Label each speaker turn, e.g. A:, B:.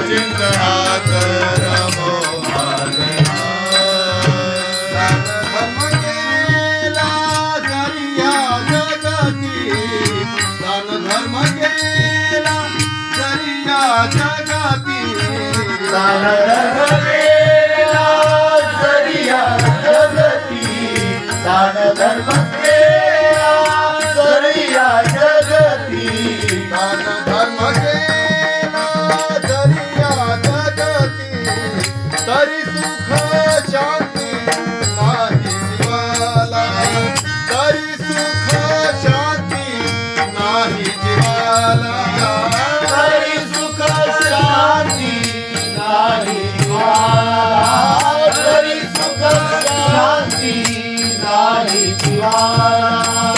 A: चिंतनात रमो माझे धर्म गेला जरिया जगती दान धर्म गेला जरिया जगती दान धर्म गेला जरिया जगती दान धर्म गेला जरिया जगती दान धर्म तरी सुख शांती नाही जीवाला तरी सुख शांती नाही जीवाला तरी सुख शांती नाही जीवाला तरी सुख शांती नाही जीवाला